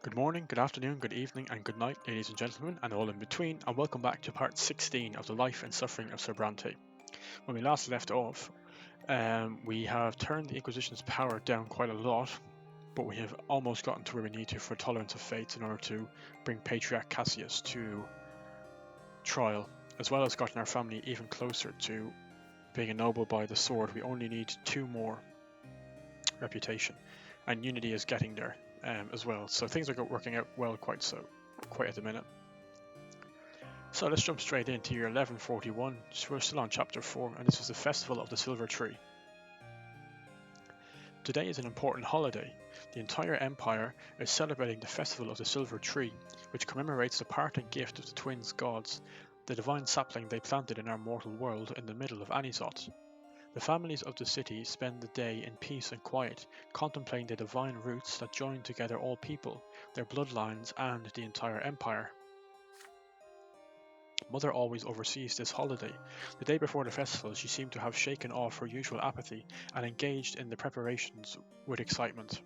Good morning, good afternoon, good evening, and good night, ladies and gentlemen, and all in between, and welcome back to part 16 of the life and suffering of Sir Brante. When we last left off, we have turned the Inquisition's power down quite a lot, but we have almost gotten to where we need to for tolerance of fates in order to bring Patriarch Cassius to trial, as well as gotten our family even closer to being ennobled by the sword. We only need 2 more reputation, and unity is getting there as well. So things are working out well quite at the minute. So let's jump straight into year 1141. So we're still on chapter 4, and this is the Festival of the Silver Tree. Today is an important holiday. The entire empire is celebrating the Festival of the Silver Tree, which commemorates the parting gift of the twins gods, the divine sapling they planted in our mortal world in the middle of Anisoth. The families of the city spend the day in peace and quiet, contemplating the divine roots that join together all people, their bloodlines, and the entire empire. Mother always oversees this holiday. The day before the festival, she seemed to have shaken off her usual apathy and engaged in the preparations with excitement.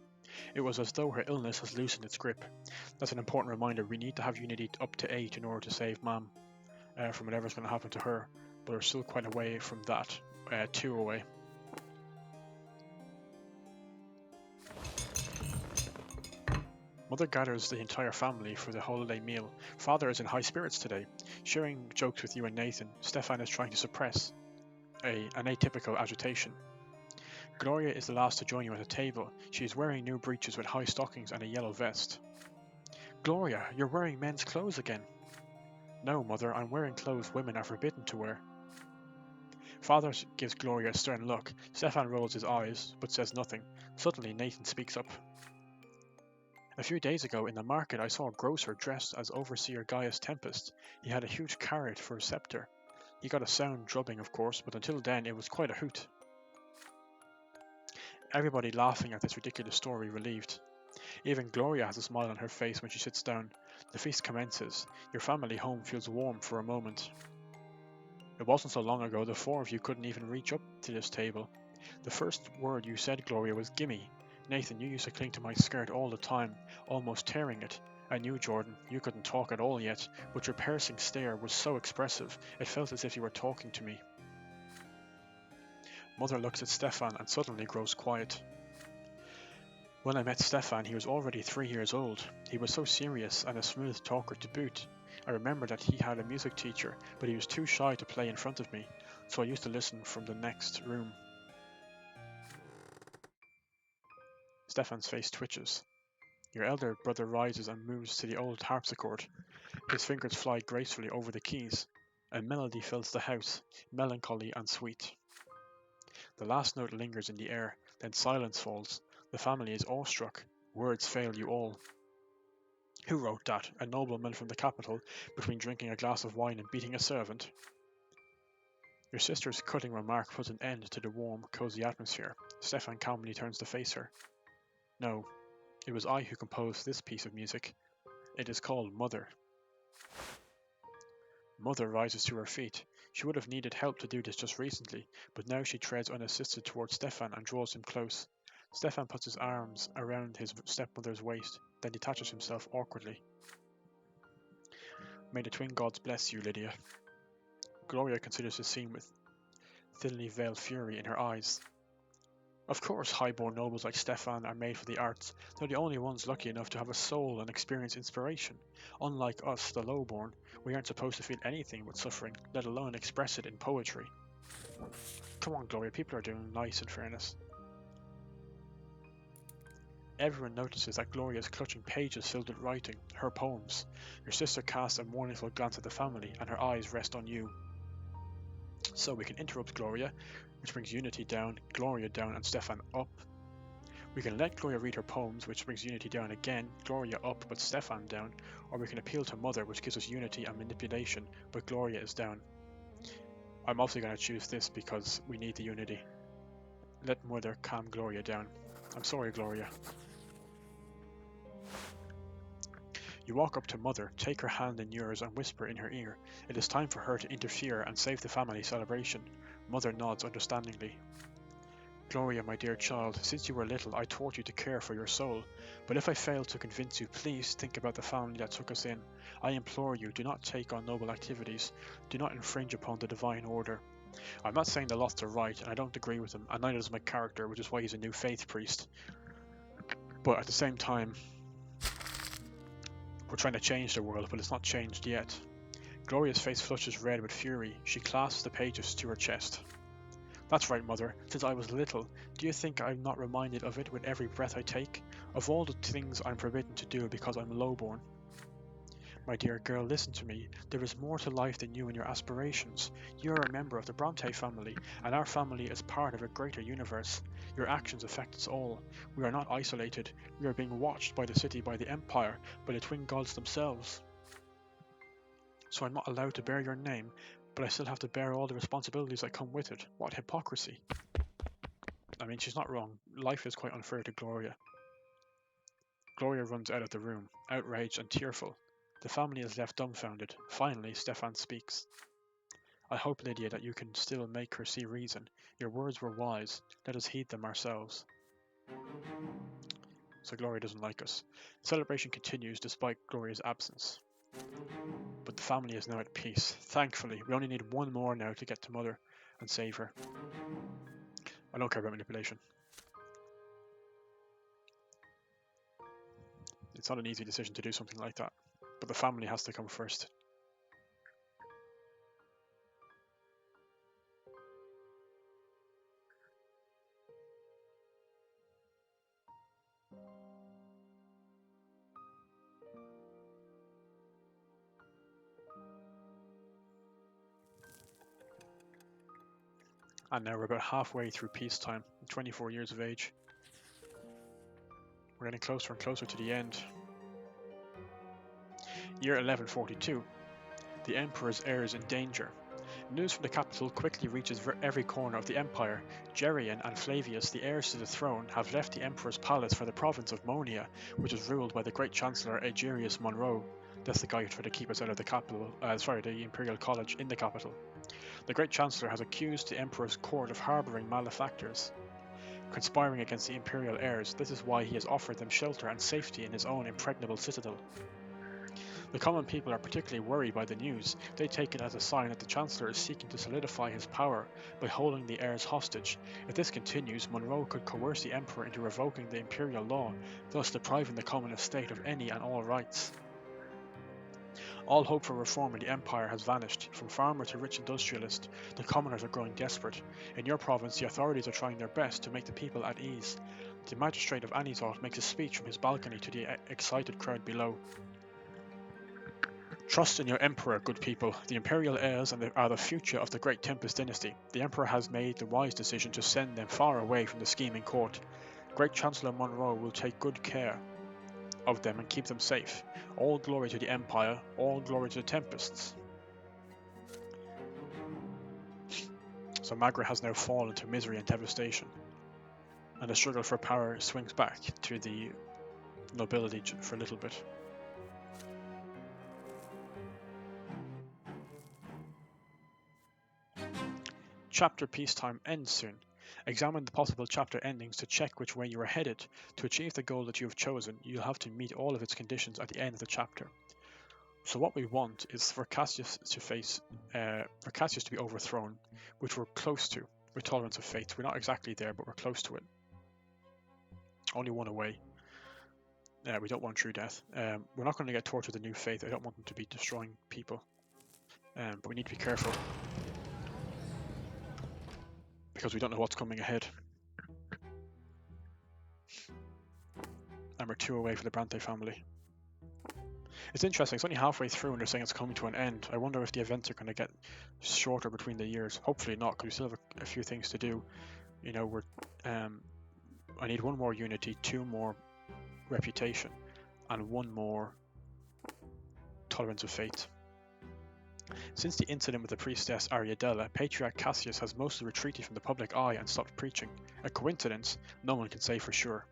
It was as though her illness has loosened its grip. That's an important reminder. We need to have unity up to 8 in order to save Mom from whatever's going to happen to her, but we're still quite away from that. 2 away. Mother gathers the entire family for the holiday meal. Father is in high spirits today, sharing jokes with you and Nathan. Stefan is trying to suppress an atypical agitation. Gloria is the last to join you at the table. She is wearing new breeches with high stockings and a yellow vest. Gloria, you're wearing men's clothes again. No, Mother, I'm wearing clothes women are forbidden to wear. Father gives Gloria a stern look. Stefan rolls his eyes, but says nothing. Suddenly, Nathan speaks up. A few days ago in the market I saw a grocer dressed as Overseer Gaius Tempest. He had a huge carrot for a scepter. He got a sound drubbing, of course, but until then it was quite a hoot. Everybody laughing at this ridiculous story relieved. Even Gloria has a smile on her face when she sits down. The feast commences. Your family home feels warm for a moment. It wasn't so long ago the 4 of you couldn't even reach up to this table. The first word you said, Gloria, was gimme. Nathan, you used to cling to my skirt all the time, almost tearing it. And you, Jordan, you couldn't talk at all yet, but your piercing stare was so expressive, it felt as if you were talking to me. Mother looks at Stefan and suddenly grows quiet. When I met Stefan, he was already 3 years old. He was so serious and a smooth talker to boot. I remember that he had a music teacher, but he was too shy to play in front of me, so I used to listen from the next room. Stefan's face twitches. Your elder brother rises and moves to the old harpsichord. His fingers fly gracefully over the keys. A melody fills the house, melancholy and sweet. The last note lingers in the air, then silence falls. The family is awestruck. Words fail you all. Who wrote that? A nobleman from the capital, between drinking a glass of wine and beating a servant? Your sister's cutting remark puts an end to the warm, cozy atmosphere. Stefan calmly turns to face her. No, it was I who composed this piece of music. It is called Mother. Mother rises to her feet. She would have needed help to do this just recently, but now she treads unassisted towards Stefan and draws him close. Stefan puts his arms around his stepmother's waist, then detaches himself awkwardly. May the twin gods bless you, Lydia. Gloria considers the scene with thinly veiled fury in her eyes. Of course, high-born nobles like Stefan are made for the arts. They're the only ones lucky enough to have a soul and experience inspiration. Unlike us, the low-born, we aren't supposed to feel anything but suffering, let alone express it in poetry. Come on, Gloria, people are doing nice in fairness. Everyone notices that Gloria is clutching pages filled with writing, her poems. Your sister casts a mournful glance at the family, and her eyes rest on you. So we can interrupt Gloria, which brings Unity down, Gloria down, and Stefan up. We can let Gloria read her poems, which brings Unity down again, Gloria up, but Stefan down, or we can appeal to Mother, which gives us Unity and manipulation, but Gloria is down. I'm also going to choose this because we need the Unity. Let Mother calm Gloria down. I'm sorry, Gloria. You walk up to Mother, take her hand in yours and whisper in her ear. It is time for her to interfere and save the family celebration. Mother nods understandingly. Gloria, my dear child, since you were little, I taught you to care for your soul. But if I failed to convince you, please think about the family that took us in. I implore you, do not take on noble activities. Do not infringe upon the divine order. I'm not saying the Loths are right, and I don't agree with them, and neither does my character, which is why he's a new faith priest. But at the same time, we're trying to change the world, but it's not changed yet. Gloria's face flushes red with fury. She clasps the pages to her chest. That's right, Mother. Since I was little, do you think I'm not reminded of it with every breath I take? Of all the things I'm forbidden to do because I'm lowborn? My dear girl, listen to me. There is more to life than you and your aspirations. You are a member of the Brante family, and our family is part of a greater universe. Your actions affect us all. We are not isolated. We are being watched by the city, by the Empire, by the twin gods themselves. So I'm not allowed to bear your name, but I still have to bear all the responsibilities that come with it. What hypocrisy. I mean, she's not wrong. Life is quite unfair to Gloria. Gloria runs out of the room, outraged and tearful. The family is left dumbfounded. Finally, Stefan speaks. I hope, Lydia, that you can still make her see reason. Your words were wise. Let us heed them ourselves. So Gloria doesn't like us. The celebration continues despite Gloria's absence. But the family is now at peace. Thankfully, we only need one more now to get to Mother and save her. I don't care about manipulation. It's not an easy decision to do something like that, but the family has to come first. And now we're about halfway through peacetime, 24 years of age. We're getting closer and closer to the end. Year 1142. The Emperor's heir is in danger. News from the capital quickly reaches every corner of the empire. Geryon and Flavius, the heirs to the throne, have left the Emperor's palace for the province of Monia, which is ruled by the great Chancellor Aegerius Monroe. That's the guy who tried to keep us out of the Imperial College in the capital. The great Chancellor has accused the Emperor's court of harbouring malefactors, conspiring against the Imperial heirs. This is why he has offered them shelter and safety in his own impregnable citadel. The common people are particularly worried by the news. They take it as a sign that the Chancellor is seeking to solidify his power by holding the heirs hostage. If this continues, Monroe could coerce the Emperor into revoking the Imperial law, thus depriving the common estate of any and all rights. All hope for reform in the Empire has vanished. From farmer to rich industrialist, the commoners are growing desperate. In your province, the authorities are trying their best to make the people at ease. The magistrate of Anizot makes a speech from his balcony to the excited crowd below. Trust in your Emperor, good people. The Imperial heirs are the future of the great Tempest dynasty. The Emperor has made the wise decision to send them far away from the scheming court. Great Chancellor Monroe will take good care of them and keep them safe. All glory to the Empire, all glory to the Tempests. So Magra has now fallen to misery and devastation, and the struggle for power swings back to the nobility for a little bit. Chapter peacetime ends soon. Examine the possible chapter endings to check which way you are headed. To achieve the goal that you have chosen, you'll have to meet all of its conditions at the end of the chapter. So what we want is for Cassius to be overthrown, which we're close to with Tolerance of Fate. We're not exactly there, but we're close to it. Only one away. We don't want true death. We're not going to get tortured with the new faith. I don't want them to be destroying people. But we need to be careful, because we don't know what's coming ahead. And we're 2 away for the Brante family. It's interesting, it's only halfway through and they're saying it's coming to an end. I wonder if the events are going to get shorter between the years. Hopefully not, because we still have a few things to do. You know, I need 1 more unity, 2 more reputation, and 1 more Tolerance of Fate. Since the incident with the priestess Ariadella, Patriarch Cassius has mostly retreated from the public eye and stopped preaching. A coincidence? No one can say for sure.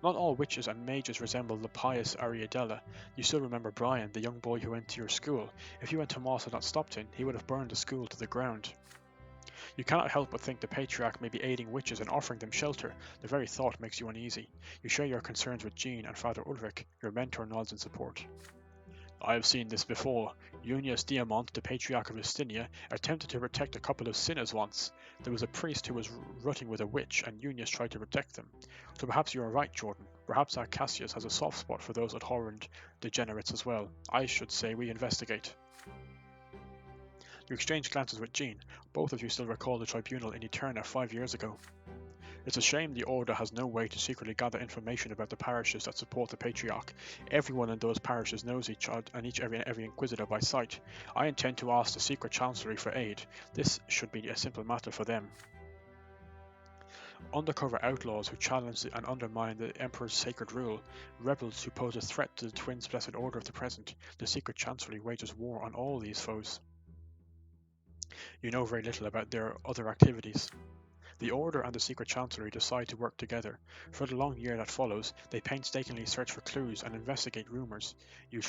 Not all witches and mages resemble the pious Ariadella. You still remember Brian, the young boy who went to your school. If you went to Moss and not stopped him, he would have burned the school to the ground. You cannot help but think the patriarch may be aiding witches and offering them shelter. The very thought makes you uneasy. You share your concerns with Jean and Father Ulrich. Your mentor nods in support. I have seen this before. Junius Diamant, the Patriarch of Justinia, attempted to protect a couple of sinners once. There was a priest who was rutting with a witch, and Junius tried to protect them. So perhaps you are right, Jordan. Perhaps our Cassius has a soft spot for those abhorrent degenerates as well. I should say we investigate. You exchange glances with Jean. Both of you still recall the tribunal in Eterna 5 years ago. It's a shame the Order has no way to secretly gather information about the parishes that support the Patriarch. Everyone in those parishes knows each other and every Inquisitor by sight. I intend to ask the Secret Chancellery for aid. This should be a simple matter for them. Undercover outlaws who challenge and undermine the Emperor's sacred rule, rebels who pose a threat to the Twins' blessed order of the present. The Secret Chancellery wages war on all these foes. You know very little about their other activities. The Order and the Secret Chancellery decide to work together. For the long year that follows, they painstakingly search for clues and investigate rumours. You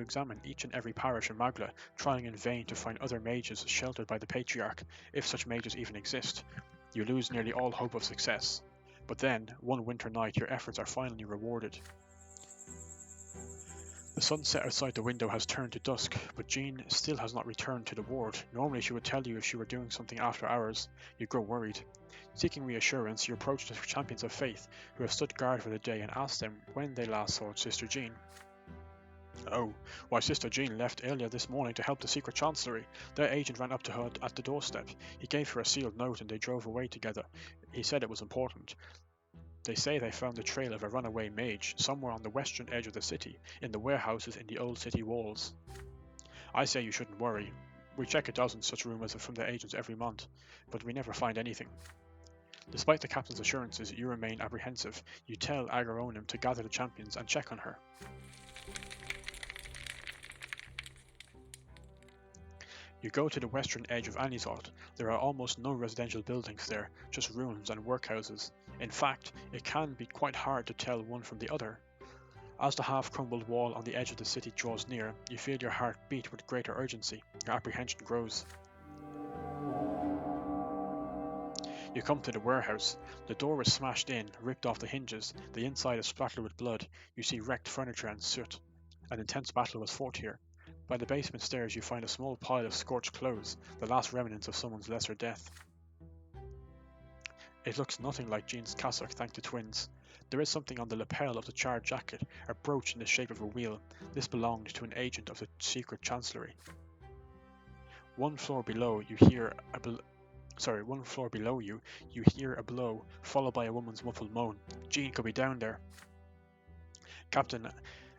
examine each and every parish in Magla, trying in vain to find other mages sheltered by the Patriarch, if such mages even exist. You lose nearly all hope of success. But then, one winter night, your efforts are finally rewarded. The sunset outside the window has turned to dusk, but Jean still has not returned to the ward. Normally she would tell you if she were doing something after hours. You grow worried. Seeking reassurance, you approach the champions of faith, who have stood guard for the day, and ask them when they last saw Sister Jean. Oh, why Sister Jean left earlier this morning to help the Secret Chancellery. Their agent ran up to her at the doorstep. He gave her a sealed note and they drove away together. He said it was important. They say they found the trail of a runaway mage somewhere on the western edge of the city, in the warehouses in the old city walls. I say you shouldn't worry. We check a dozen such rumours from the agents every month, but we never find anything. Despite the captain's assurances, you remain apprehensive. You tell Agaronim to gather the champions and check on her. You go to the western edge of Anisot. There are almost no residential buildings there, just ruins and workhouses. In fact, it can be quite hard to tell one from the other. As the half-crumbled wall on the edge of the city draws near, you feel your heart beat with greater urgency. Your apprehension grows. You come to the warehouse. The door is smashed in, ripped off the hinges. The inside is splattered with blood. You see wrecked furniture and soot. An intense battle was fought here. By the basement stairs you find a small pile of scorched clothes, the last remnants of someone's lesser death. It looks nothing like Jean's cassock, thank the twins. There is something on the lapel of the charred jacket, a brooch in the shape of a wheel. This belonged to an agent of the Secret Chancellery. One floor below you, you hear a blow, followed by a woman's muffled moan. Jean could be down there. Captain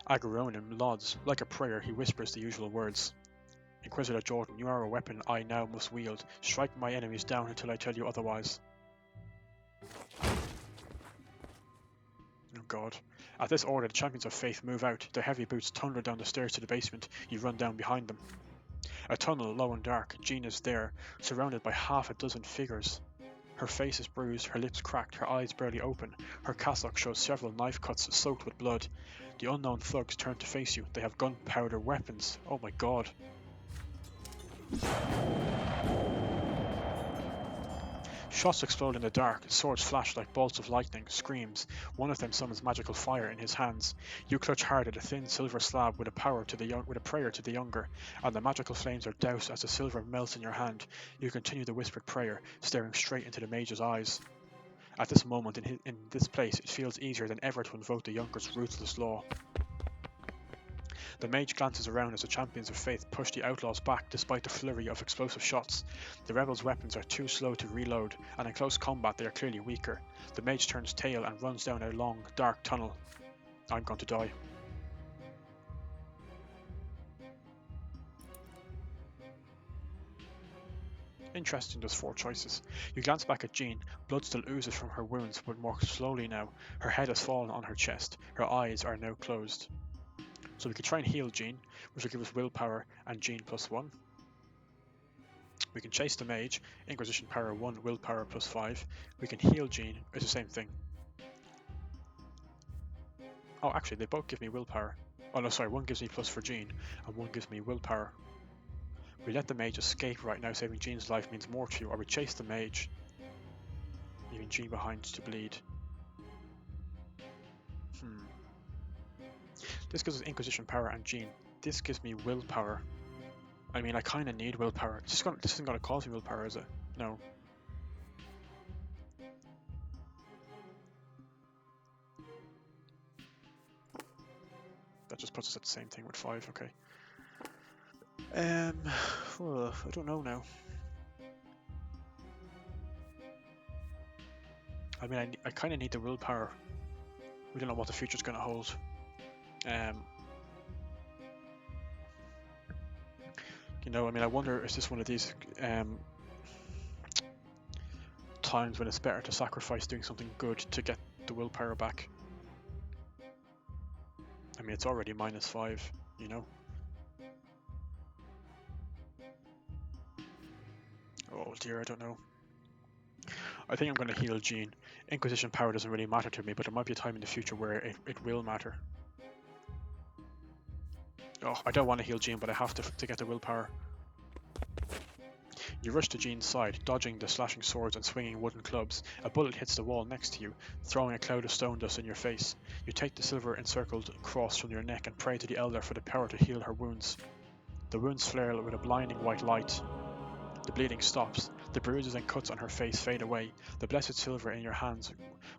Agaronim nods. Like a prayer, he whispers the usual words. Inquisitor Jordan, you are a weapon I now must wield. Strike my enemies down until I tell you otherwise. Oh God. At this order, the champions of faith move out. Their heavy boots thunder down the stairs to the basement. You run down behind them. A tunnel, low and dark. Jean is there, surrounded by half a dozen figures. Her face is bruised, her lips cracked, her eyes barely open. Her cassock shows several knife cuts soaked with blood. The unknown thugs turn to face you. They have gunpowder weapons. Oh my God. Shots explode in the dark, swords flash like bolts of lightning, screams. One of them summons magical fire in his hands. You clutch hard at a thin silver slab with a prayer to the younger, and the magical flames are doused as the silver melts in your hand. You continue the whispered prayer, staring straight into the mage's eyes. At this moment, in this place, it feels easier than ever to invoke the younger's ruthless law. The mage glances around as the champions of faith push the outlaws back despite the flurry of explosive shots. The rebels' weapons are too slow to reload, and in close combat they are clearly weaker. The mage turns tail and runs down a long, dark tunnel. I'm going to die. Interesting, those 4 choices. You glance back at Jean. Blood still oozes from her wounds, but more slowly now. Her head has fallen on her chest. Her eyes are now closed. So we could try and heal Jean, which will give us willpower and Jean +1. We can chase the mage, Inquisition power 1, willpower +5. We can heal Jean, it's the same thing. Oh, actually, they both give me willpower. Oh no, sorry, one gives me plus for Jean, and one gives me willpower. We let the mage escape right now, saving Jean's life means more to you, or we chase the mage, leaving Jean behind to bleed. This gives us Inquisition power and Jean. This gives me willpower. I mean, I kind of need willpower. This isn't going to cause me willpower, is it? No. That just puts us at the same thing with 5, okay. I don't know now. I mean, I kind of need the willpower. We don't know what the future's going to hold. You know, I mean, I wonder, is this one of these times when it's better to sacrifice doing something good to get the willpower back? I mean, it's already -5, you know? Oh dear, I don't know. I think I'm going to heal Jean. Inquisition power doesn't really matter to me, but there might be a time in the future where it will matter. Oh, I don't want to heal Jean, but I have to get the willpower. You rush to Jean's side, dodging the slashing swords and swinging wooden clubs. A bullet hits the wall next to you, throwing a cloud of stone dust in your face. You take the silver encircled cross from your neck and pray to the Elder for the power to heal her wounds. The wounds flare with a blinding white light. The bleeding stops. The bruises and cuts on her face fade away. The blessed silver in your hands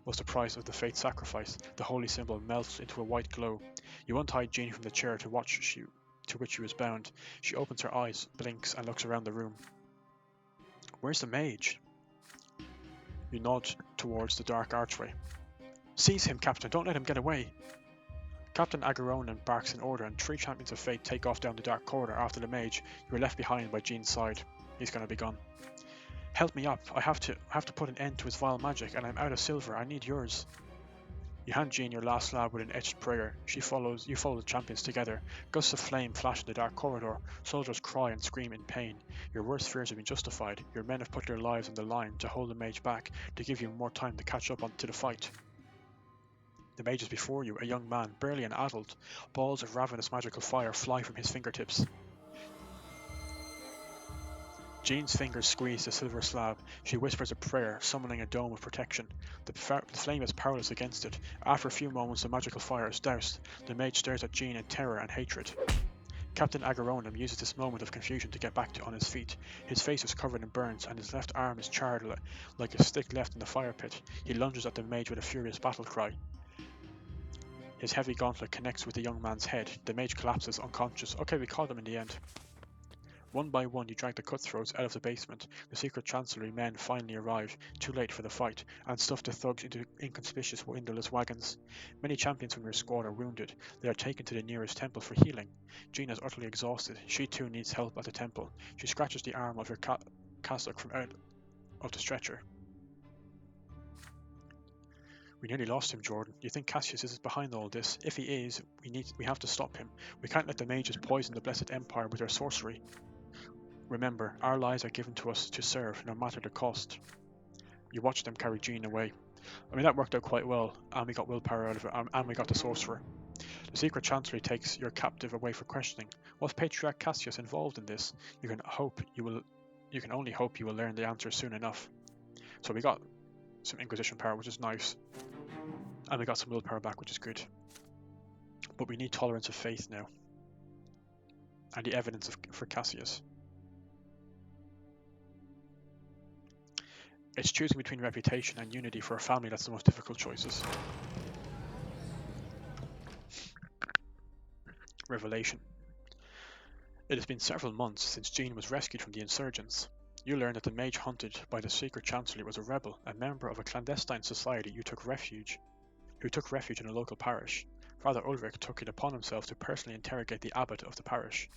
was the price of the faith sacrifice. The holy symbol melts into a white glow. You untie Jean from the chair to which she was bound. She opens her eyes, blinks, and looks around the room. Where's the mage? You nod towards the dark archway. Seize him, Captain. Don't let him get away. Captain Agaronan barks an order, and 3 champions of fate take off down the dark corridor after the mage. You are left behind by Jean's side. He's going to be gone. Help me up. I have to put an end to his vile magic, and I'm out of silver. I need yours. You hand Jean your last slab with an etched prayer. You follow the champions together. Gusts of flame flash in the dark corridor. Soldiers cry and scream in pain. Your worst fears have been justified. Your men have put their lives on the line to hold the mage back, to give you more time to catch up to the fight. The mage is before you, a young man, barely an adult. Balls of ravenous magical fire fly from his fingertips. Jean's fingers squeeze the silver slab. She whispers a prayer, summoning a dome of protection. The flame is powerless against it. After a few moments, the magical fire is doused. The mage stares at Jean in terror and hatred. Captain Agaronan uses this moment of confusion to get back on his feet. His face is covered in burns, and his left arm is charred like a stick left in the fire pit. He lunges at the mage with a furious battle cry. His heavy gauntlet connects with the young man's head. The mage collapses, unconscious. Okay, we caught him in the end. One by one, you drag the cutthroats out of the basement. The secret chancellery men finally arrive, too late for the fight, and stuff the thugs into inconspicuous windowless wagons. Many champions from your squad are wounded. They are taken to the nearest temple for healing. Jean is utterly exhausted. She too needs help at the temple. She scratches the arm of your cassock from out of the stretcher. We nearly lost him, Jordan. You think Cassius is behind all this? If he is, we have to stop him. We can't let the mages poison the Blessed Empire with their sorcery. Remember, our lives are given to us to serve, no matter the cost. You watch them carry Jean away. I mean, that worked out quite well, and we got willpower out of it, and we got the sorcerer. The secret chancellery takes your captive away for questioning. Was Patriarch Cassius involved in this? You can only hope you will learn the answer soon enough. So we got some Inquisition power, which is nice, and we got some willpower back, which is good. But we need tolerance of faith now, and the evidence for Cassius. It's choosing between reputation and unity for a family that's the most difficult choices. Revelation. It has been several months since Jean was rescued from the insurgents. You learn that the mage hunted by the secret chancellery was a rebel, a member of a clandestine society who took refuge in a local parish. Father Ulrich took it upon himself to personally interrogate the abbot of the parish.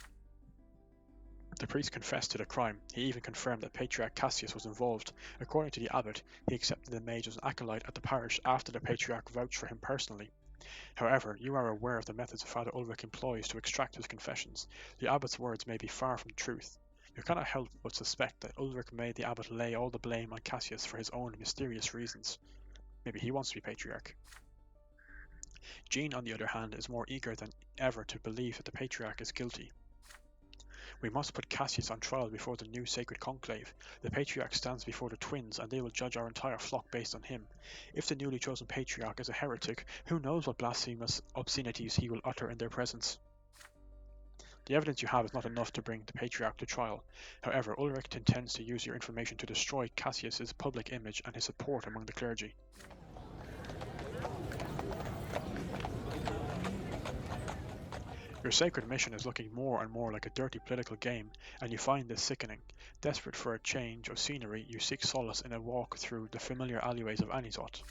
The priest confessed to the crime. He even confirmed that Patriarch Cassius was involved. According to the abbot, he accepted the mage as an acolyte at the parish after the patriarch vouched for him personally. However, you are aware of the methods Father Ulrich employs to extract his confessions. The abbot's words may be far from truth. You cannot help but suspect that Ulrich made the abbot lay all the blame on Cassius for his own mysterious reasons. Maybe he wants to be patriarch. Jean, on the other hand, is more eager than ever to believe that the patriarch is guilty. We must put Cassius on trial before the new sacred conclave. The patriarch stands before the twins, and they will judge our entire flock based on him. If the newly chosen patriarch is a heretic, who knows what blasphemous obscenities he will utter in their presence. The evidence you have is not enough to bring the patriarch to trial. However, Ulrich intends to use your information to destroy Cassius's public image and his support among the clergy. Your sacred mission is looking more and more like a dirty political game, and you find this sickening. Desperate for a change of scenery, you seek solace in a walk through the familiar alleyways of Anisot.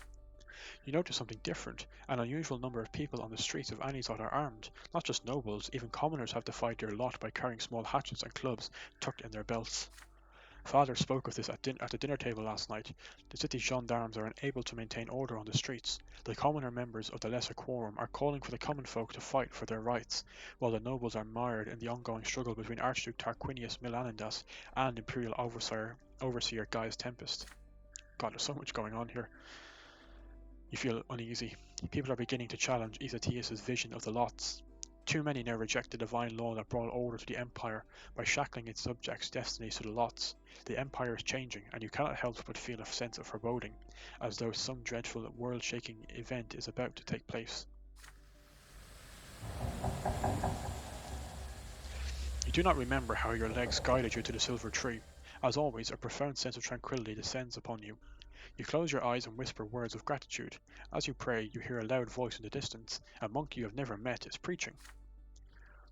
You notice something different. An unusual number of people on the streets of Anisot are armed. Not just nobles, even commoners have defied their lot by carrying small hatchets and clubs tucked in their belts. Father spoke of this at the dinner table last night. The city's gendarmes are unable to maintain order on the streets. The commoner members of the lesser quorum are calling for the common folk to fight for their rights, while the nobles are mired in the ongoing struggle between Archduke Tarquinius Milanindas and Imperial Overseer Gaius Tempest. God, there's so much going on here. You feel uneasy. People are beginning to challenge Aethatius' vision of the lots. Too many now reject the divine law that brought order to the empire by shackling its subjects' destinies to the lots. The empire is changing, and you cannot help but feel a sense of foreboding, as though some dreadful, world-shaking event is about to take place. You do not remember how your legs guided you to the silver tree. As always, a profound sense of tranquility descends upon you. You close your eyes and whisper words of gratitude. As you pray, you hear a loud voice in the distance. A monk you have never met is preaching.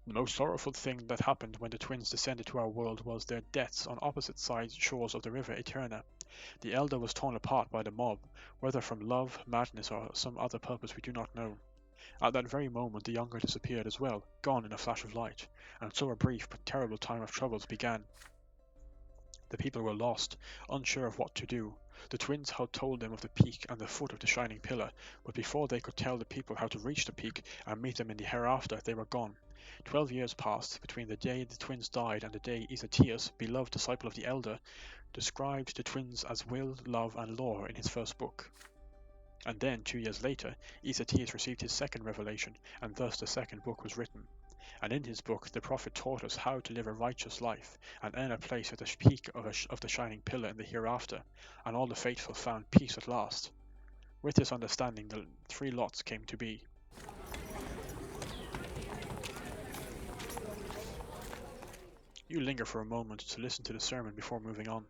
The most sorrowful thing that happened when the twins descended to our world was their deaths on opposite shores of the river Eterna. The elder was torn apart by the mob, whether from love, madness, or some other purpose we do not know. At that very moment the younger disappeared as well, gone in a flash of light, and so a brief but terrible time of troubles began. The people were lost, unsure of what to do. The twins had told them of the peak and the foot of the shining pillar, but before they could tell the people how to reach the peak and meet them in the hereafter, they were gone. 12 years passed between the day the twins died and the day Aethatius, beloved disciple of the elder, described the twins as will, love, and law in his first book. And then, 2 years later, Aethatius received his second revelation, and thus the second book was written. And in his book, the prophet taught us how to live a righteous life and earn a place at the peak of the shining pillar in the hereafter, and all the faithful found peace at last. With this understanding, the 3 lots came to be. You linger for a moment to listen to the sermon before moving on.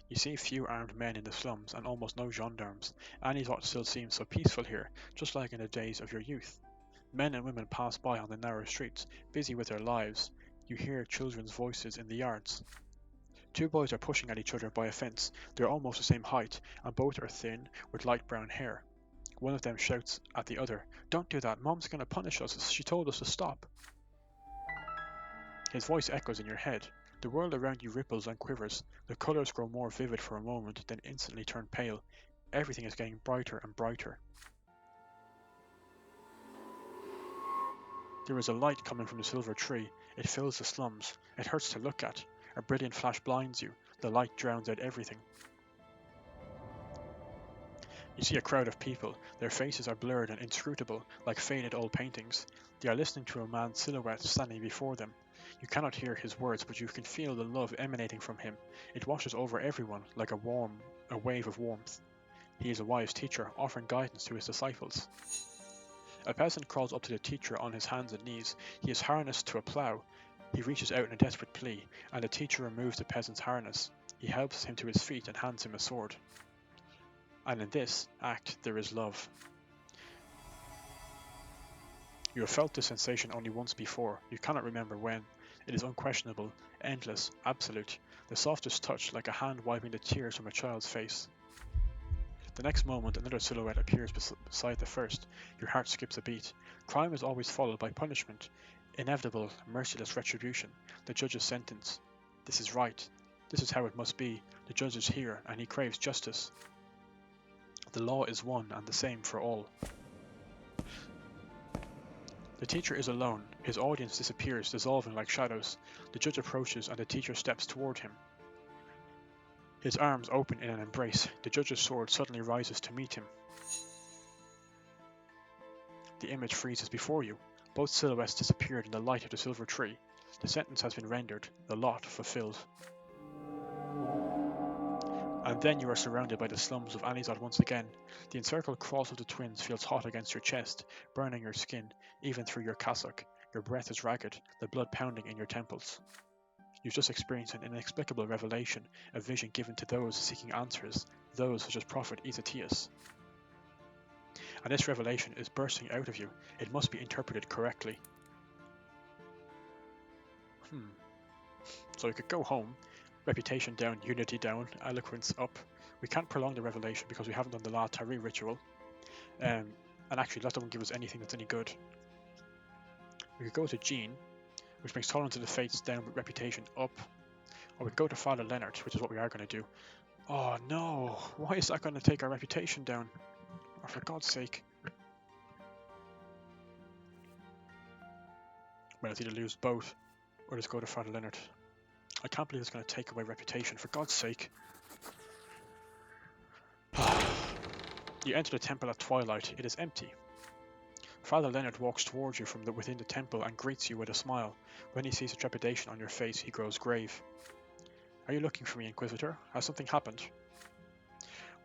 You see few armed men in the slums and almost no gendarmes. Anisot still seems so peaceful here, just like in the days of your youth. Men and women pass by on the narrow streets, busy with their lives. You hear children's voices in the yards. 2 boys are pushing at each other by a fence. They are almost the same height, and both are thin, with light brown hair. One of them shouts at the other, "Don't do that, Mom's going to punish us, she told us to stop." His voice echoes in your head. The world around you ripples and quivers. The colours grow more vivid for a moment, then instantly turn pale. Everything is getting brighter and brighter. There is a light coming from the silver tree. It fills the slums. It hurts to look at. A brilliant flash blinds you. The light drowns out everything. You see a crowd of people. Their faces are blurred and inscrutable, like faded old paintings. They are listening to a man's silhouette standing before them. You cannot hear his words, but you can feel the love emanating from him. It washes over everyone like a wave of warmth. He is a wise teacher, offering guidance to his disciples. A peasant crawls up to the teacher on his hands and knees. He is harnessed to a plough. He reaches out in a desperate plea, and the teacher removes the peasant's harness. He helps him to his feet and hands him a sword. And in this act there is love. You have felt this sensation only once before. You cannot remember when. It is unquestionable, endless, absolute, the softest touch like a hand wiping the tears from a child's face. The next moment another silhouette appears beside the first. Your heart skips a beat. Crime is always followed by punishment. Inevitable, merciless retribution. The judge's sentence. This is right. This is how it must be. The judge is here, and he craves justice. The law is one and the same for all. The teacher is alone. His audience disappears, dissolving like shadows. The judge approaches and the teacher steps toward him. His arms open in an embrace. The judge's sword suddenly rises to meet him. The image freezes before you. Both silhouettes disappeared in the light of the silver tree. The sentence has been rendered, the lot fulfilled. And then you are surrounded by the slums of Anizod once again. The encircled cross of the twins feels hot against your chest, burning your skin, even through your cassock. Your breath is ragged, the blood pounding in your temples. You've just experienced an inexplicable revelation, a vision given to those seeking answers, those such as Prophet Ezatius. And this revelation is bursting out of you. It must be interpreted correctly. So we could go home. Reputation down, unity down, eloquence up. We can't prolong the revelation because we haven't done the La Tari ritual. And actually, that doesn't give us anything that's any good. We could go to Jean, which brings tolerance to the fates down with reputation up. Or we could go to Father Leonard, which is what we are going to do. Oh no! Why is that going to take our reputation down? Oh, for God's sake. Well, it's either lose both, or just go to Father Leonard. I can't believe it's going to take away reputation, for God's sake. You enter the temple at twilight. It is empty. Father Leonard walks towards you from within the temple and greets you with a smile. When he sees the trepidation on your face, he grows grave. Are you looking for me, Inquisitor? Has something happened?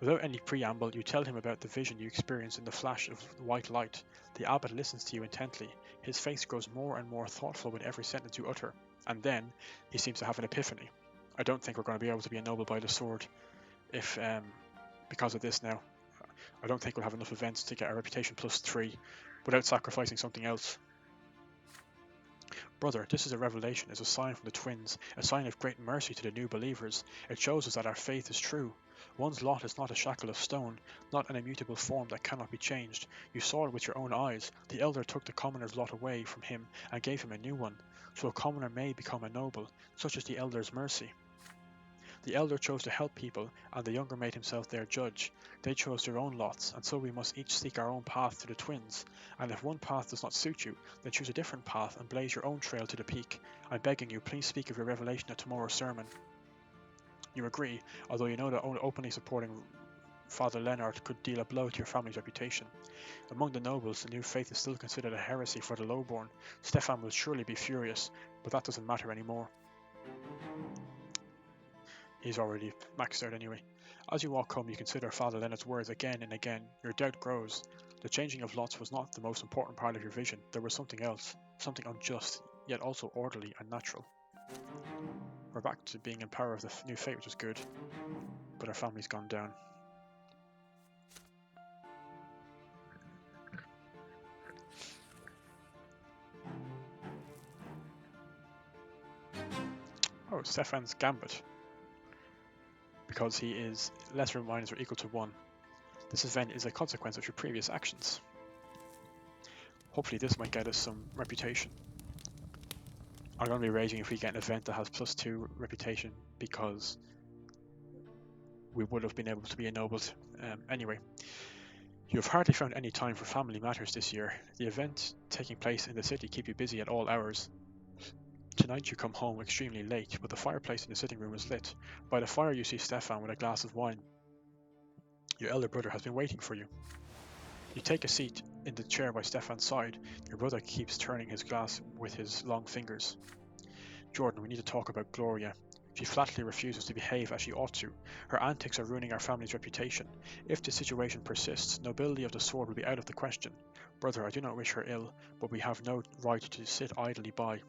Without any preamble, you tell him about the vision you experienced in the flash of white light. The abbot listens to you intently. His face grows more and more thoughtful with every sentence you utter. And then, he seems to have an epiphany. I don't think we're going to be able to be a noble by the sword if, because of this now. I don't think we'll have enough events to get our reputation +3 without sacrificing something else. Brother, this is a revelation, is a sign from the twins, a sign of great mercy to the new believers. It shows us that our faith is true. One's lot is not a shackle of stone, not an immutable form that cannot be changed. You saw it with your own eyes. The elder took the commoner's lot away from him and gave him a new one. So a commoner may become a noble, such is the elder's mercy. The elder chose to help people, and the younger made himself their judge. They chose their own lots, and so we must each seek our own path to the twins. And if one path does not suit you, then choose a different path and blaze your own trail to the peak. I'm begging you, please speak of your revelation at tomorrow's sermon. You agree, although you know that openly supporting Father Leonard could deal a blow to your family's reputation. Among the nobles, the new faith is still considered a heresy for the lowborn. Stefan will surely be furious, but that doesn't matter anymore. He's already maxed out anyway. As you walk home, you consider Father Leonard's words again and again. Your doubt grows. The changing of lots was not the most important part of your vision. There was something else, something unjust, yet also orderly and natural. We're back to being in power of the new fate, which is good, but our family's gone down. Oh, Stefan's Gambit. Because he is lesser minus or equal to 1. This event is a consequence of your previous actions. Hopefully this might get us some reputation. I'm going to be raging if we get an event that has +2 reputation because we would have been able to be ennobled. Anyway, you have hardly found any time for family matters this year. The events taking place in the city keep you busy at all hours. Tonight you come home extremely late, but the fireplace in the sitting room is lit. By the fire you see Stefan with a glass of wine. Your elder brother has been waiting for you. You take a seat in the chair by Stefan's side. Your brother keeps turning his glass with his long fingers. Jordan, we need to talk about Gloria. She flatly refuses to behave as she ought to. Her antics are ruining our family's reputation. If this situation persists, nobility of the sword will be out of the question. Brother, I do not wish her ill, but we have no right to sit idly by.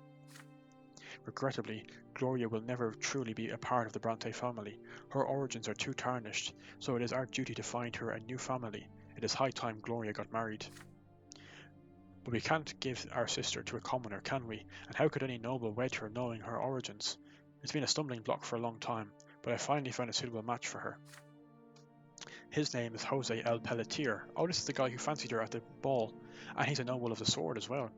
Regrettably, Gloria will never truly be a part of the Brante family. Her origins are too tarnished, so it is our duty to find her a new family. It is high time Gloria got married. But we can't give our sister to a commoner, can we? And how could any noble wed her knowing her origins? It's been a stumbling block for a long time, but I finally found a suitable match for her. His name is Jose El Pelletier. Oh, this is the guy who fancied her at the ball, and he's a noble of the sword as well.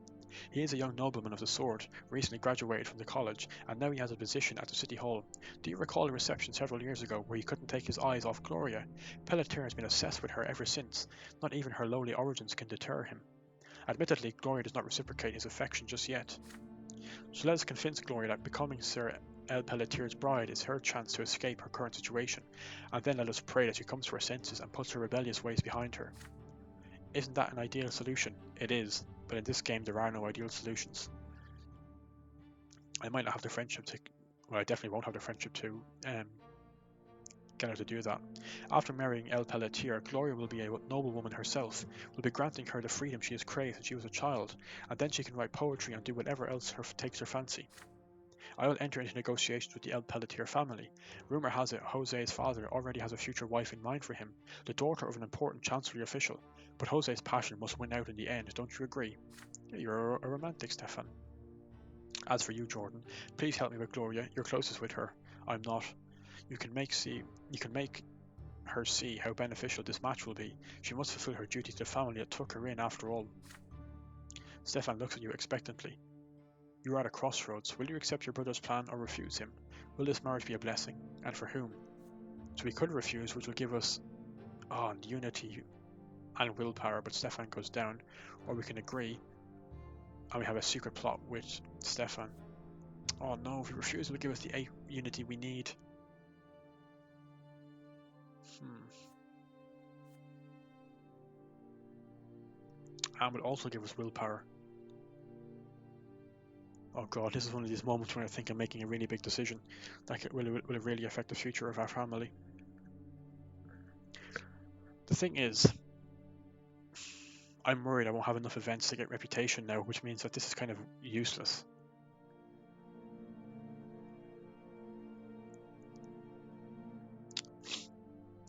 He is a young nobleman of the sword, recently graduated from the college, and now he has a position at the city hall. Do you recall a reception several years ago where he couldn't take his eyes off Gloria? Pelletier has been obsessed with her ever since. Not even her lowly origins can deter him. Admittedly, Gloria does not reciprocate his affection just yet. So let us convince Gloria that becoming Sir El Pelletier's bride is her chance to escape her current situation, and then let us pray that she comes to her senses and puts her rebellious ways behind her. Isn't that an ideal solution? It is, but in this game there are no ideal solutions. I might not have the friendship to, well, I definitely won't have the friendship to get her to do that. After marrying El Pelletier, Gloria will be a noblewoman herself, will be granting her the freedom she has craved since she was a child, and then she can write poetry and do whatever else takes her fancy. I will enter into negotiations with the El Pelletier family. Rumor has it Jose's father already has a future wife in mind for him, the daughter of an important chancellery official, but Jose's passion must win out in the end, don't you agree? You're a romantic, Stefan. As for you, Jordan, please help me with Gloria. You're closest with her. I'm not. You can make see you can make her see how beneficial this match will be. She must fulfill her duty to the family that took her in after all. Stefan looks at you expectantly. You are at a crossroads. Will you accept your brother's plan or refuse him? Will this marriage be a blessing? And for whom? So we could refuse, which will give us unity and willpower, but Stefan goes down. Or we can agree and we have a secret plot with Stefan. Oh no, if we refuse, it will give us the unity we need. And will also give us willpower. Oh god, this is one of these moments when I think I'm making a really big decision. Like, will it really affect the future of our family? The thing is, I'm worried I won't have enough events to get reputation now, which means that this is kind of useless.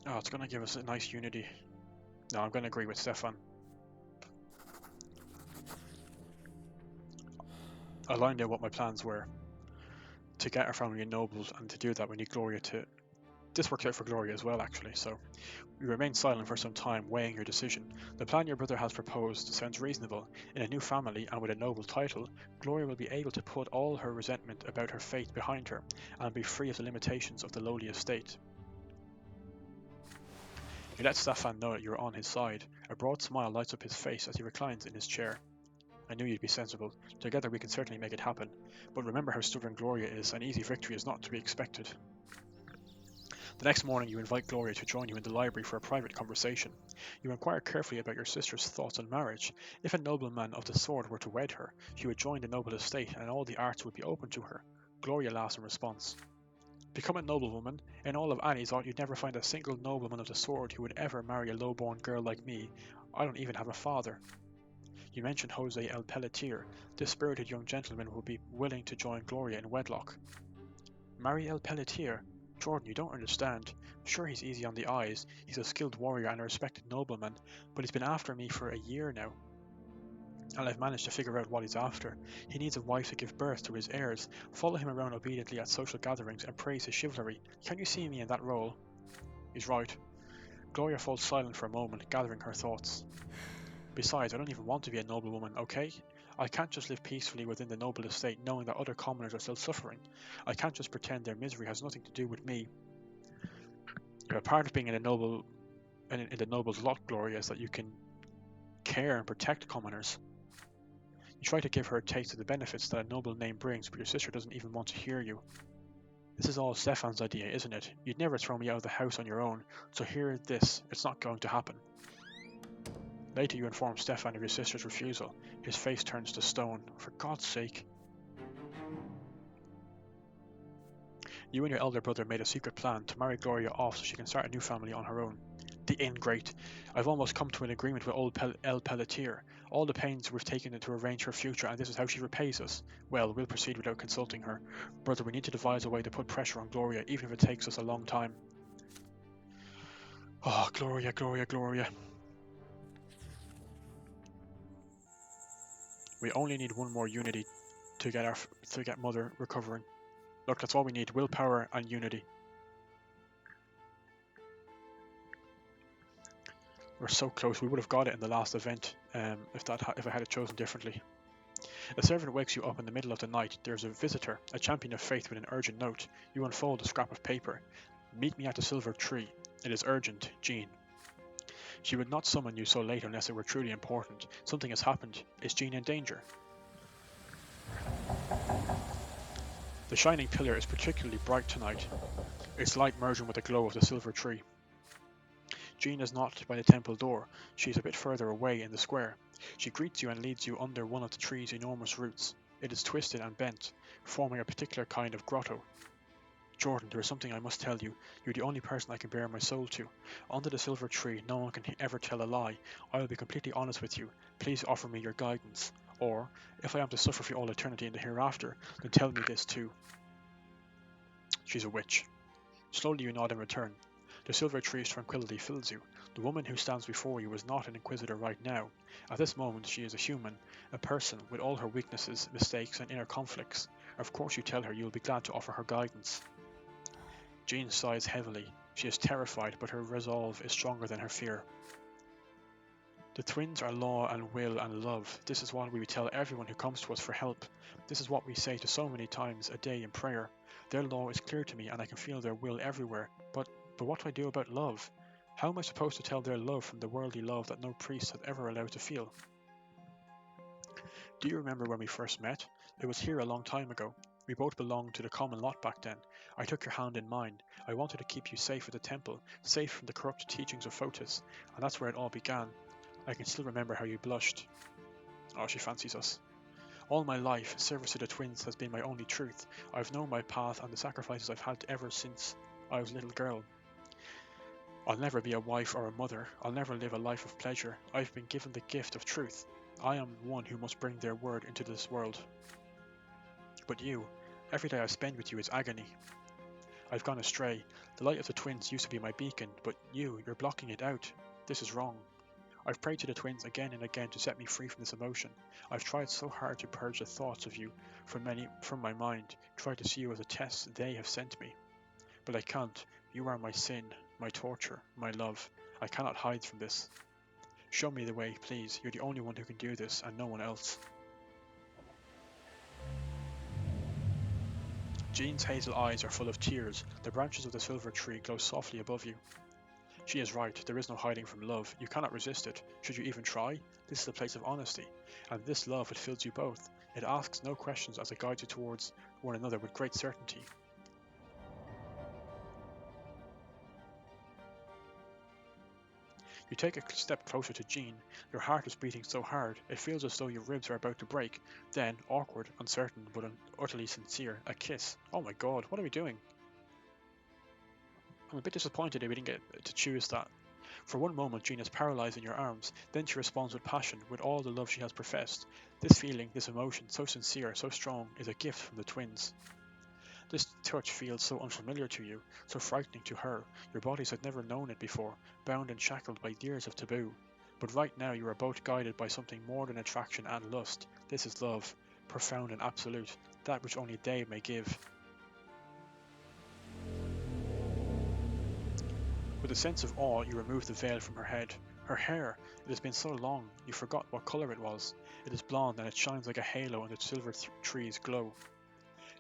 Oh, it's going to give us a nice unity. No, I'm going to agree with Stefan. I lined out what my plans were. To get our family ennobled, and to do that we need Gloria to... This works out for Gloria as well, actually, so... You remain silent for some time, weighing your decision. The plan your brother has proposed sounds reasonable. In a new family, and with a noble title, Gloria will be able to put all her resentment about her fate behind her, and be free of the limitations of the lowly estate. You let Stefan know that you are on his side. A broad smile lights up his face as he reclines in his chair. I knew you'd be sensible. Together we can certainly make it happen. But remember how stubborn Gloria is. An easy victory is not to be expected. The next morning you invite Gloria to join you in the library for a private conversation. You inquire carefully about your sister's thoughts on marriage. If a nobleman of the sword were to wed her, she would join the noble estate and all the arts would be open to her. Gloria laughs in response. Become a noblewoman. In all of Annie's art you'd never find a single nobleman of the sword who would ever marry a low-born girl like me. I don't even have a father. You mentioned Jose El Pelletier. This spirited young gentleman will be willing to join Gloria in wedlock. Marry El Pelletier? Jordan, you don't understand. Sure, he's easy on the eyes. He's a skilled warrior and a respected nobleman, but he's been after me for a year now. And I've managed to figure out what he's after. He needs a wife to give birth to his heirs, follow him around obediently at social gatherings, and praise his chivalry. Can you see me in that role? He's right. Gloria falls silent for a moment, gathering her thoughts. Besides, I don't even want to be a noblewoman, okay? I can't just live peacefully within the noble estate knowing that other commoners are still suffering. I can't just pretend their misery has nothing to do with me. A part of being in the noble's lot, Gloria, is that you can care and protect commoners. You try to give her a taste of the benefits that a noble name brings, but your sister doesn't even want to hear you. This is all Stefan's idea, isn't it? You'd never throw me out of the house on your own, so hear this, it's not going to happen. Later you inform Stefan of your sister's refusal. His face turns to stone. For God's sake. You and your elder brother made a secret plan to marry Gloria off so she can start a new family on her own. The ingrate. I've almost come to an agreement with old El Pelletier. All the pains we've taken to arrange her future, and this is how she repays us. Well, we'll proceed without consulting her. Brother, we need to devise a way to put pressure on Gloria, even if it takes us a long time. Oh, Gloria, Gloria, Gloria. We only need one more unity to get Mother recovering. Look, that's all we need, willpower and unity. We're so close, we would have got it in the last event if I had it chosen differently. A servant wakes you up in the middle of the night. There's a visitor, a champion of faith with an urgent note. You unfold a scrap of paper. Meet me at the silver tree. It is urgent, Jean. She would not summon you so late unless it were truly important. Something has happened. Is Jean in danger? The shining pillar is particularly bright tonight, its light merging with the glow of the silver tree. Jean is not by the temple door. She is a bit further away in the square. She greets you and leads you under one of the tree's enormous roots. It is twisted and bent, forming a particular kind of grotto. Jordan, there is something I must tell you. You're the only person I can bare my soul to. Under the silver tree, no one can ever tell a lie. I will be completely honest with you. Please offer me your guidance. Or, if I am to suffer for all eternity in the hereafter, then tell me this too. She's a witch. Slowly you nod in return. The silver tree's tranquility fills you. The woman who stands before you is not an Inquisitor right now. At this moment she is a human, a person with all her weaknesses, mistakes, and inner conflicts. Of course you tell her you will be glad to offer her guidance. Jean sighs heavily. She is terrified, but her resolve is stronger than her fear. The twins are law and will and love. This is what we tell everyone who comes to us for help. This is what we say to so many times a day in prayer. Their law is clear to me and I can feel their will everywhere. But what do I do about love? How am I supposed to tell their love from the worldly love that no priest had ever allowed to feel? Do you remember when we first met? It was here a long time ago. We both belonged to the common lot back then. I took your hand in mine. I wanted to keep you safe at the temple, safe from the corrupt teachings of Photis, and that's where it all began. I can still remember how you blushed. Oh, she fancies us. All my life, service to the twins has been my only truth. I've known my path and the sacrifices I've had ever since I was a little girl. I'll never be a wife or a mother. I'll never live a life of pleasure. I've been given the gift of truth. I am one who must bring their word into this world. But you, every day I spend with you is agony. I've gone astray. The light of the twins used to be my beacon, but you're blocking it out. This is wrong. I've prayed to the twins again and again to set me free from this emotion. I've tried so hard to purge the thoughts of you from my mind, tried to see you as a test they have sent me. But I can't. You are my sin, my torture, my love. I cannot hide from this. Show me the way, please. You're the only one who can do this, and no one else. Jean's hazel eyes are full of tears. The branches of the silver tree glow softly above you. She is right. There is no hiding from love. You cannot resist it. Should you even try? This is a place of honesty. And this love, it fills you both. It asks no questions as it guides you towards one another with great certainty. You take a step closer to Jean. Your heart is beating so hard, it feels as though your ribs are about to break. Then, awkward, uncertain, but utterly sincere, a kiss. Oh my god, what are we doing? I'm a bit disappointed that we didn't get to choose that. For one moment, Jean is paralyzed in your arms, then she responds with passion, with all the love she has professed. This feeling, this emotion, so sincere, so strong, is a gift from the twins. This touch feels so unfamiliar to you, so frightening to her. Your bodies had never known it before, bound and shackled by years of taboo. But right now you are both guided by something more than attraction and lust. This is love, profound and absolute, that which only they may give. With a sense of awe, you remove the veil from her head. Her hair, it has been so long, you forgot what colour it was. It is blonde and it shines like a halo in the silver trees' glow.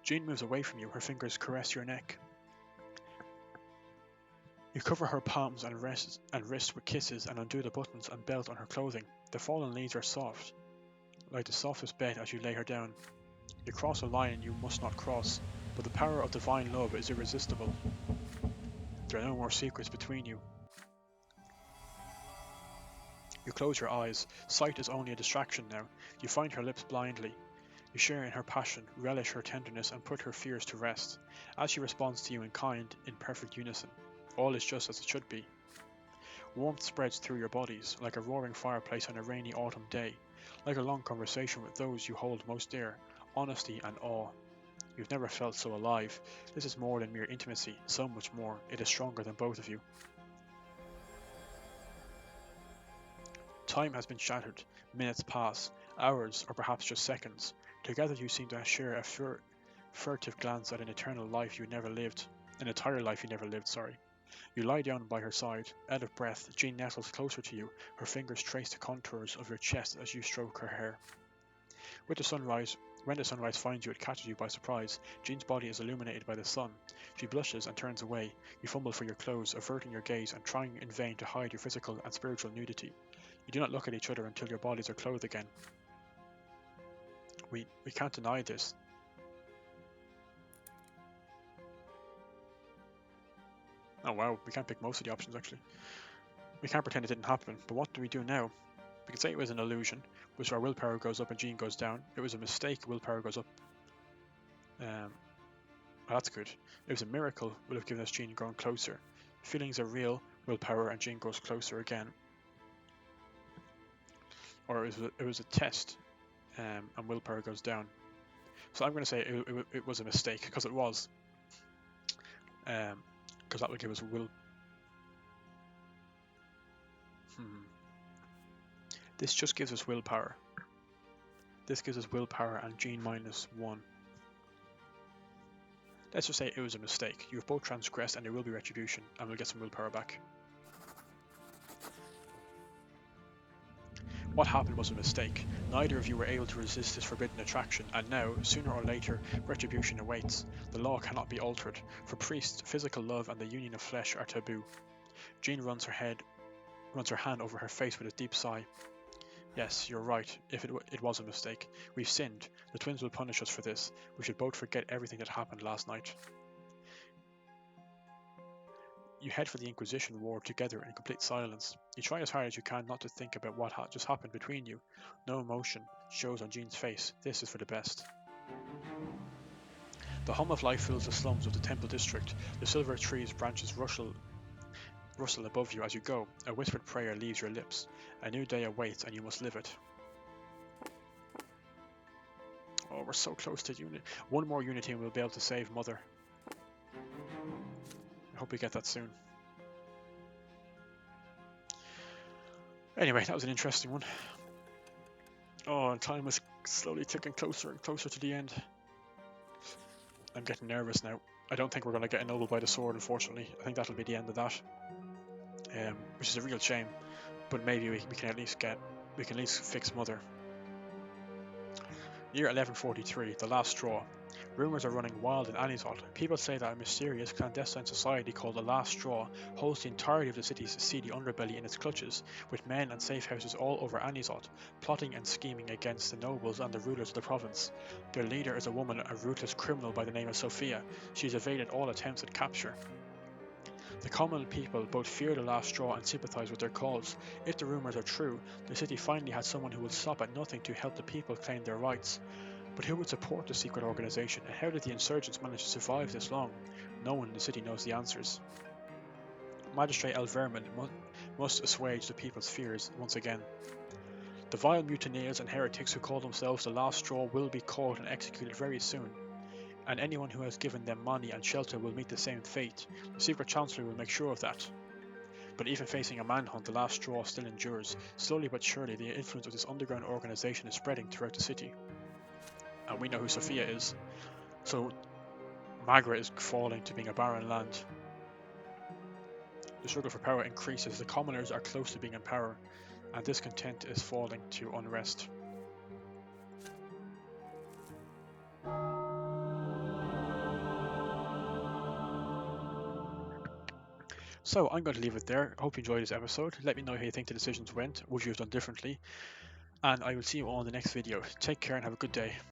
Jean moves away from you, her fingers caress your neck. You cover her palms and wrists with kisses and undo the buttons and belt on her clothing. The fallen leaves are soft, like the softest bed as you lay her down. You cross a line you must not cross, but the power of divine love is irresistible. There are no more secrets between you. You close your eyes. Sight is only a distraction now. You find her lips blindly. You share in her passion, relish her tenderness, and put her fears to rest. As she responds to you in kind, in perfect unison, all is just as it should be. Warmth spreads through your bodies, like a roaring fireplace on a rainy autumn day, like a long conversation with those you hold most dear, honesty and awe. You've never felt so alive. This is more than mere intimacy, so much more. It is stronger than both of you. Time has been shattered. Minutes pass, hours, or perhaps just seconds. Together you seem to share a furtive glance at an eternal life you never lived. An entire life you never lived, sorry. You lie down by her side. Out of breath, Jean nestles closer to you. Her fingers trace the contours of your chest as you stroke her hair. When the sunrise finds you, it catches you by surprise. Jean's body is illuminated by the sun. She blushes and turns away. You fumble for your clothes, averting your gaze and trying in vain to hide your physical and spiritual nudity. You do not look at each other until your bodies are clothed again. We can't deny this. Oh wow, we can't pick most of the options actually. We can't pretend it didn't happen, but what do we do now? We could say it was an illusion, which our willpower goes up and Jean goes down. It was a mistake, willpower goes up. Well, that's good. It was a miracle, would have given us Jean growing closer. Feelings are real, willpower, and Jean goes closer again. Or it was a test, and willpower goes down. So I'm going to say it was a mistake, because it was. Because that would give us will. This just gives us willpower. This gives us willpower and Jean -1. Let's just say it was a mistake. You have both transgressed and there will be retribution, and we'll get some willpower back. What happened was a mistake. Neither of you were able to resist this forbidden attraction, and now, sooner or later, retribution awaits. The law cannot be altered. For priests, physical love and the union of flesh are taboo. Jean runs her hand over her face with a deep sigh. Yes, you're right. If it was a mistake. We've sinned. The twins will punish us for this. We should both forget everything that happened last night. You head for the Inquisition ward together in complete silence. You try as hard as you can not to think about what just happened between you. No emotion shows on Jean's face. This is for the best. The hum of life fills the slums of the Temple District. The silver trees' branches rustle above you as you go. A whispered prayer leaves your lips. A new day awaits and you must live it. Oh, we're so close to unity. One more unity and we'll be able to save Mother. I hope we get that soon. Anyway, that was an interesting one. Oh, and time is slowly ticking closer and closer to the end. I'm getting nervous now. I don't think we're going to get a noble by the sword, unfortunately. I think that'll be the end of that. Which is a real shame. But maybe we can at least fix Mother. Year 1143, the last straw. Rumours are running wild in Anisot. People say that a mysterious clandestine society called the Last Straw holds the entirety of the city's seedy underbelly in its clutches, with men and safe houses all over Anisot, plotting and scheming against the nobles and the rulers of the province. Their leader is a woman, a ruthless criminal by the name of Sophia. She has evaded all attempts at capture. The common people both fear the Last Straw and sympathise with their cause. If the rumours are true, the city finally has someone who will stop at nothing to help the people claim their rights. But who would support the secret organisation, and how did the insurgents manage to survive this long? No one in the city knows the answers. Magistrate Elverman must assuage the people's fears once again. The vile mutineers and heretics who call themselves the Last Straw will be caught and executed very soon, and anyone who has given them money and shelter will meet the same fate. The secret chancellor will make sure of that. But even facing a manhunt, the Last Straw still endures. Slowly but surely, the influence of this underground organisation is spreading throughout the city. And we know who Sophia is. So Margaret is falling to being a barren land. The struggle for power increases. The commoners are close to being in power, and discontent is falling to unrest. So I'm going to leave it there. I hope you enjoyed this episode. Let me know how you think the decisions went. Would you have done differently? And I will see you all in the next video. Take care and have a good day.